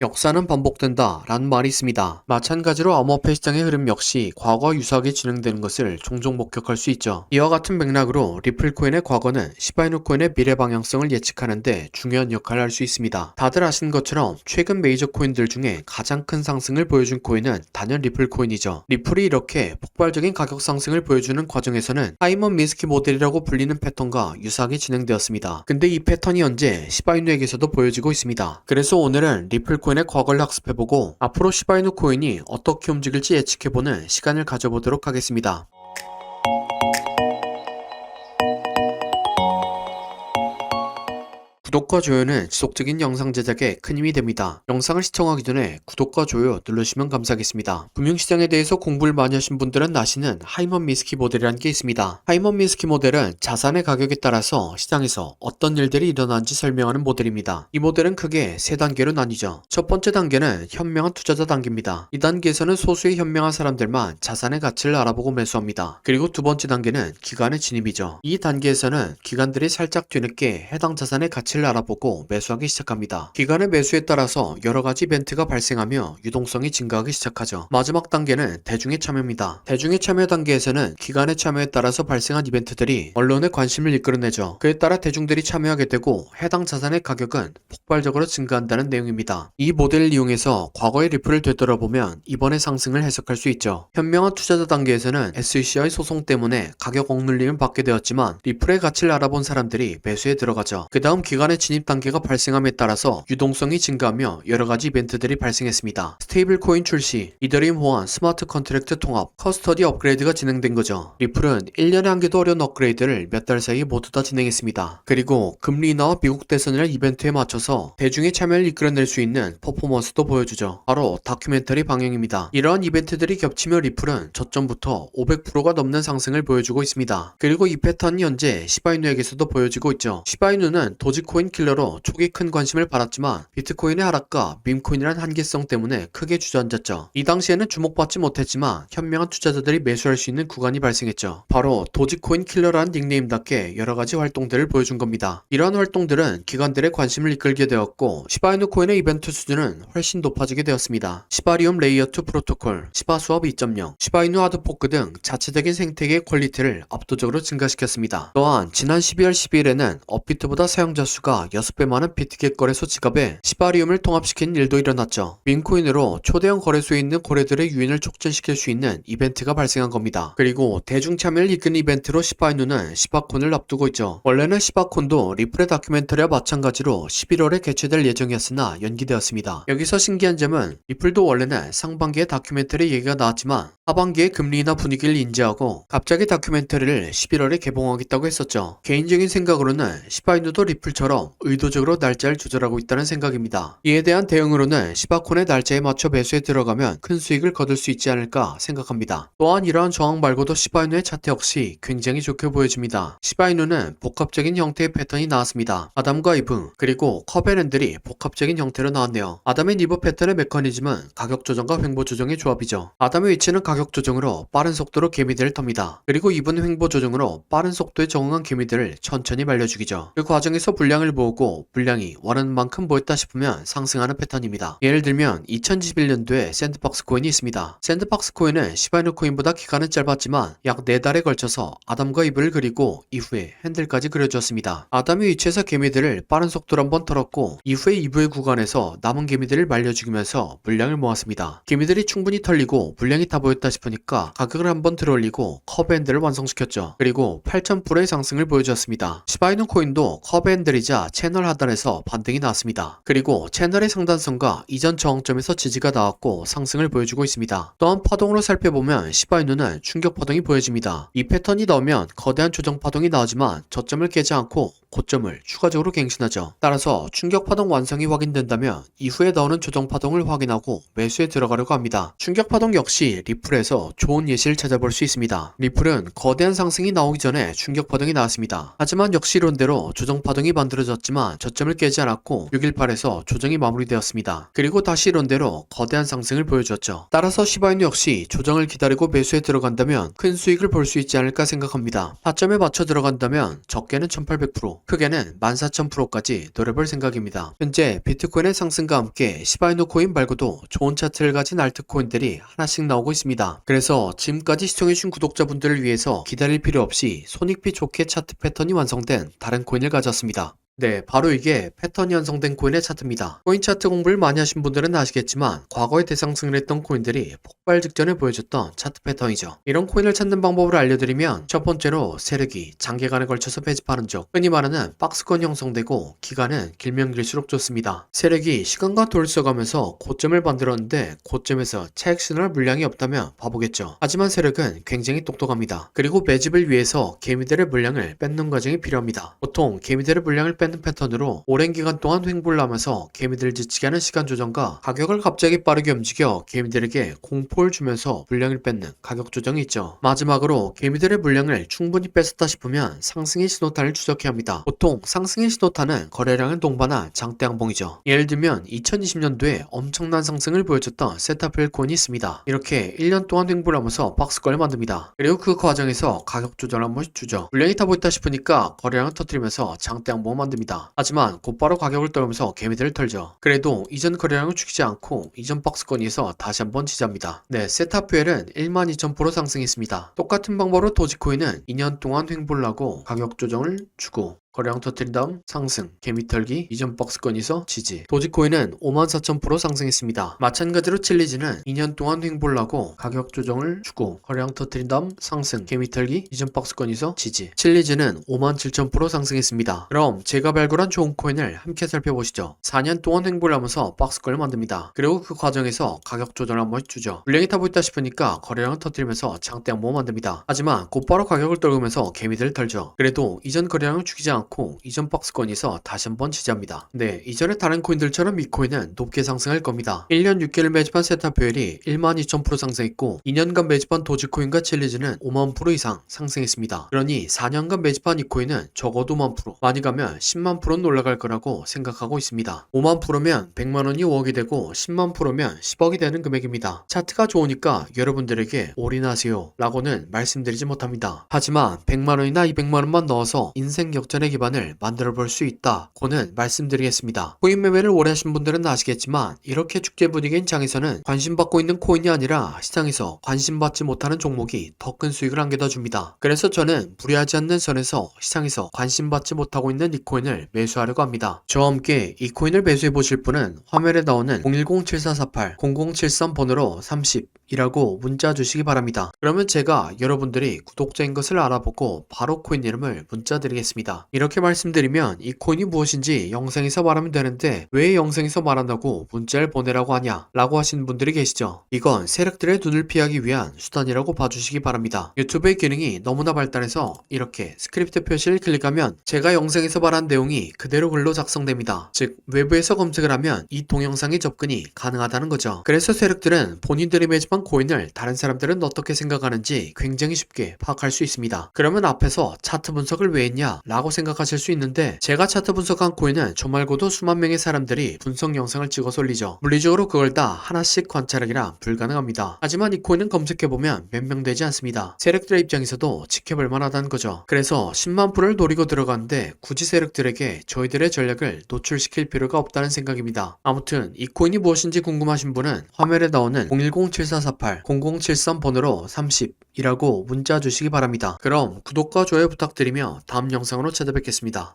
역사는 반복된다 라는 말이 있습니다. 마찬가지로 암호화폐 시장의 흐름 역시 과거와 유사하게 진행되는 것을 종종 목격할 수 있죠. 이와 같은 맥락으로 리플 코인의 과거는 시바이누 코인의 미래 방향성을 예측하는데 중요한 역할을 할 수 있습니다. 다들 아시는 것처럼 최근 메이저 코인들 중에 가장 큰 상승을 보여준 코인은 단연 리플 코인이죠. 리플이 이렇게 폭발적인 가격 상승을 보여주는 과정에서는 사이먼 미스키 모델이라고 불리는 패턴과 유사하게 진행되었습니다. 근데 이 패턴이 현재 시바이누에게서도 보여지고 있습니다. 그래서 오늘은 리플 코인의 과거를 학습해보고 앞으로 시바이누 코인이 어떻게 움직일지 예측해보는 시간을 가져보도록 하겠습니다. 구독과 좋아요는 지속적인 영상 제작에 큰 힘이 됩니다. 영상을 시청하기 전에 구독과 좋아요 누르시면 감사하겠습니다. 금융시장에 대해서 공부를 많이 하신 분들은 아시는 하이먼 미스키 모델이라는 게 있습니다. 하이먼 미스키 모델은 자산의 가격에 따라서 시장에서 어떤 일들이 일어나는지 설명하는 모델입니다. 이 모델은 크게 세 단계로 나뉘죠. 첫 번째 단계는 현명한 투자자 단계입니다. 이 단계에서는 소수의 현명한 사람들만 자산의 가치를 알아보고 매수합니다. 그리고 두 번째 단계는 기관의 진입이죠. 이 단계에서는 기관들이 살짝 뒤늦게 해당 자산의 가치를 알아보고 매수하기 시작합니다. 기관의 매수에 따라서 여러가지 이벤트가 발생하며 유동성이 증가하기 시작하죠. 마지막 단계는 대중의 참여입니다. 대중의 참여 단계에서는 기관의 참여에 따라서 발생한 이벤트들이 언론의 관심을 이끌어내죠. 그에 따라 대중들이 참여하게 되고 해당 자산의 가격은 폭발적으로 증가한다는 내용입니다. 이 모델을 이용해서 과거의 리플을 되돌아보면 이번의 상승을 해석할 수 있죠. 현명한 투자자 단계에서는 SEC의 소송 때문에 가격 억눌림을 받게 되었지만 리플의 가치를 알아본 사람들이 매수에 들어가죠. 그 다음 기관의 진입 단계가 발생함에 따라서 유동성이 증가하며 여러가지 이벤트들이 발생했습니다. 스테이블 코인 출시, 이더리움 호환, 스마트 컨트랙트 통합, 커스터디 업그레이드가 진행된 거죠. 리플은 1년에 한 개도 어려운 업그레이드를 몇 달 사이에 모두 다 진행했습니다. 그리고 금리 인하와 미국 대선이라는 이벤트에 맞춰서 대중의 참여를 이끌어낼 수 있는 퍼포먼스도 보여주죠. 바로 다큐멘터리 방영입니다. 이러한 이벤트들이 겹치며 리플은 저점부터 500%가 넘는 상승을 보여주고 있습니다. 그리고 이 패턴이 현재 시바이누에게서도 보여지고 있죠. 시바이누는 도지코인 킬러로 초기 큰 관심을 받았지만 비트코인의 하락과 밈코인이란 한계성 때문에 크게 주저앉았죠. 이 당시에는 주목받지 못했지만 현명한 투자자들이 매수할 수 있는 구간이 발생했죠. 바로 도지코인 킬러라는 닉네임답게 여러가지 활동들을 보여준 겁니다. 이러한 활동들은 기관들의 관심을 이끌게 되었고 시바이누 코인의 이벤트 수준은 훨씬 높아지게 되었습니다. 시바리움 레이어 2 프로토콜, 시바수업 2.0, 시바이누 하드포크 등 자체적인 생태계의 퀄리티를 압도적으로 증가시켰습니다. 또한 지난 12월 12일에는 업비트보다 사용자 수가 6배 많은 비트겟 거래소 지갑에 시바리움을 통합시킨 일도 일어났죠. 밈코인으로 초대형 거래소에 있는 거래들의 유인을 촉진시킬 수 있는 이벤트가 발생한 겁니다. 그리고 대중 참여를 이끈 이벤트로 시바이누는 시바콘을 앞두고 있죠. 원래는 시바콘도 리플의 다큐멘터리와 마찬가지로 11월에 개최될 예정이었으나 연기되었습니다. 여기서 신기한 점은 리플도 원래는 상반기에 다큐멘터리 얘기가 나왔지만 하반기에 금리 인하 분위기를 인지하고 갑자기 다큐멘터리를 11월에 개봉하겠다고 했었죠. 개인적인 생각으로는 시바이누도 리플처럼 의도적으로 날짜를 조절하고 있다는 생각입니다. 이에 대한 대응으로는 시바콘의 날짜에 맞춰 매수에 들어가면 큰 수익을 거둘 수 있지 않을까 생각합니다. 또한 이러한 저항 말고도 시바이누의 차트 역시 굉장히 좋게 보여집니다. 시바이누는 복합적인 형태의 패턴이 나왔습니다. 아담과 이브 그리고 컵앤앤들이 복합적인 형태로 나왔네요. 아담 앤 이브 패턴의 메커니즘은 가격 조정과 횡보 조정의 조합이죠. 아담의 위치는 가격 조정으로 빠른 속도로 개미들을 텁니다. 그리고 이브는 횡보 조정으로 빠른 속도에 적응한 개미들을 천천히 말려주기죠. 그 과정에서 분량을 모으고 분량이 원하는 만큼 모였다 싶으면 상승하는 패턴입니다. 예를 들면 2021년도에 샌드박스 코인이 있습니다. 샌드박스 코인은 시바이누 코인보다 기간은 짧았지만 약 4달에 걸쳐서 아담과 이브를 그리고 이후에 핸들까지 그려주었습니다. 아담이 위치에서 개미들을 빠른 속도로 한번 털었고 이후에 이브의 구간에서 남은 개미들을 말려 죽이면서 물량을 모았습니다. 개미들이 충분히 털리고 물량이 다 모였다 싶으니까 가격을 한번 들어올리고 컵앤들을 완성시켰죠. 그리고 8,000%의 상승을 보여주었습니다. 시바이누 코인도 컵앤들이자 채널 하단에서 반등이 나왔습니다. 그리고 채널의 상단선과 이전 저항점에서 지지가 나왔고 상승을 보여주고 있습니다. 또한 파동으로 살펴보면 시바이누는 충격 파동이 보여집니다. 이 패턴이 나오면 거대한 조정 파동이 나오지만 저점을 깨지 않고 고점을 추가적으로 갱신하죠. 따라서 충격 파동 완성이 확인된다면 이후에 나오는 조정 파동을 확인하고 매수에 들어가려고 합니다. 충격 파동 역시 리플에서 좋은 예시를 찾아볼 수 있습니다. 리플은 거대한 상승이 나오기 전에 충격 파동이 나왔습니다. 하지만 역시 이론대로 조정 파동이 만들어졌지만 저점을 깨지 않았고 618에서 조정이 마무리되었습니다. 그리고 다시 이론대로 거대한 상승을 보여주었죠. 따라서 시바이누 역시 조정을 기다리고 매수에 들어간다면 큰 수익을 볼 수 있지 않을까 생각합니다. 타점에 맞춰 들어간다면 적게는 1800%, 크게는 14,000%까지 노려볼 생각입니다. 현재 비트코인의 상승과 함께 시바이누 코인 말고도 좋은 차트를 가진 알트코인들이 하나씩 나오고 있습니다. 그래서 지금까지 시청해주신 구독자분들을 위해서 기다릴 필요 없이 손익비 좋게 차트 패턴이 완성된 다른 코인을 가져왔습니다. 네, 바로 이게 패턴이 완성된 코인의 차트입니다. 코인 차트 공부를 많이 하신 분들은 아시겠지만 과거에 대상승을 했던 코인들이 폭발 직전에 보여줬던 차트 패턴이죠. 이런 코인을 찾는 방법을 알려드리면 첫 번째로 세력이 장기간에 걸쳐서 배집하는 쪽, 흔히 말하는 박스권 형성되고 기간은 길면 길수록 좋습니다. 세력이 시간과 돌을 써가면서 고점을 만들었는데 고점에서 차익 신호할 물량이 없다면 바보겠죠. 하지만 세력은 굉장히 똑똑합니다. 그리고 매집을 위해서 개미들의 물량을 뺏는 과정이 필요합니다. 보통 개미들의 물량을 뺏는 패턴으로 오랜 기간 동안 횡보를 하면서 개미들을 지치게 하는 시간 조정과 가격을 갑자기 빠르게 움직여 개미들에게 공포를 주면서 물량을 뺏는 가격 조정이 있죠. 마지막으로 개미들의 물량을 충분히 뺏었다 싶으면 상승의 신호탄을 추적해야 합니다. 보통 상승의 신호탄은 거래량을 동반한 장대 양봉이죠. 예를 들면 2020년도에 엄청난 상승을 보여줬던 세타필 코인이 있습니다. 이렇게 1년 동안 횡보를 하면서 박스권을 만듭니다. 그리고 그 과정에서 가격 조정을 한 번씩 주죠. 물량이 타고 있다 싶으니까 거래량을 터뜨리면서 장대 양봉을 만듭니다. 하지만 곧바로 가격을 떨면서 개미들을 털죠. 그래도 이전 거래량을 죽이지 않고 이전 박스권에서 다시 한번 지지합니다. 네, 세타퓨엘은 12,000% 상승했습니다. 똑같은 방법으로 도지코인은 2년 동안 횡보를 하고 가격 조정을 주고 거래량 터뜨린 다음 상승, 개미 털기, 이전 박스권에서 지지. 도지코인은 54,000% 상승했습니다. 마찬가지로 칠리즈는 2년 동안 횡보를 하고 가격 조정을 주고 거래량 터뜨린 다음 상승, 개미 털기, 이전 박스권에서 지지. 칠리즈는 57,000% 상승했습니다. 그럼 제가 발굴한 좋은 코인을 함께 살펴보시죠. 4년 동안 횡보를 하면서 박스권을 만듭니다. 그리고 그 과정에서 가격 조정을 한 번씩 주죠. 물량이 타고 있다 싶으니까 거래량을 터뜨리면서 장대 양봉을 만듭니다. 하지만 곧바로 가격을 떨구면서 개미들을 털죠. 그래도 이전 거래량을 죽이지 않고 이전 박스권에서 다시 한번 지지합니다. 네, 이전에 다른 코인들처럼 이 코인은 높게 상승할 겁니다. 1년 6개월 매집한 세타표엘이 12,000% 상승했고 2년간 매집한 도지코인과 칠리즈는 50,000% 이상 상승했습니다. 그러니 4년간 매집한 이 코인은 적어도 50,000%, 많이 가면 100,000%는 올라갈 거라고 생각하고 있습니다. 50,000%면 100만원이 5억이 되고 100,000%면 10억이 되는 금액입니다. 차트가 좋으니까 여러분들에게 올인하세요 라고는 말씀드리지 못합니다. 하지만 100만원이나 200만원만 넣어서 인생 역전의 기반을 만들어 볼 수 있다고는 말씀드리겠습니다. 코인 매매를 오래 하신 분들은 아시겠지만 이렇게 축제 분위기인 장에서는 관심받고 있는 코인이 아니라 시장에서 관심받지 못하는 종목이 더 큰 수익을 안겨다 줍니다. 그래서 저는 무리하지 않는 선에서 시장에서 관심받지 못하고 있는 이 코인을 매수하려고 합니다. 저와 함께 이 코인을 매수해 보실 분은 화면에 나오는 010-7448-0073 번호로 30이라고 문자 주시기 바랍니다. 그러면 제가 여러분들이 구독자인 것을 알아보고 바로 코인 이름을 문자 드리겠습니다. 이렇게 말씀드리면 이 코인이 무엇인지 영상에서 말하면 되는데 왜 영상에서 말한다고 문자를 보내라고 하냐 라고 하시는 분들이 계시죠. 이건 세력들의 눈을 피하기 위한 수단이라고 봐주시기 바랍니다. 유튜브의 기능이 너무나 발달해서 이렇게 스크립트 표시를 클릭하면 제가 영상에서 말한 내용이 그대로 글로 작성됩니다. 즉 외부에서 검색을 하면 이 동영상의 접근이 가능하다는 거죠. 그래서 세력들은 본인들이 매집한 코인을 다른 사람들은 어떻게 생각하는지 굉장히 쉽게 파악할 수 있습니다. 그러면 앞에서 차트 분석을 왜 했냐 라고 생각하실 수 있는데 제가 차트 분석한 코인은 저 말고도 수만 명의 사람들이 분석 영상을 찍어서 올리죠. 물리적으로 그걸 다 하나씩 관찰하기란 불가능합니다. 하지만 이 코인은 검색해보면 몇 명 되지 않습니다. 세력들의 입장에서도 지켜볼 만하다는 거죠. 그래서 10만 프로를 노리고 들어가는데 굳이 세력들에게 저희들의 전략을 노출시킬 필요가 없다는 생각입니다. 아무튼 이 코인이 무엇인지 궁금하신 분은 화면에 나오는 010-7448-0073 번호로 30이라고 문자 주시기 바랍니다. 그럼 구독과 좋아요 부탁드리며 다음 영상으로 찾아뵙겠습니다.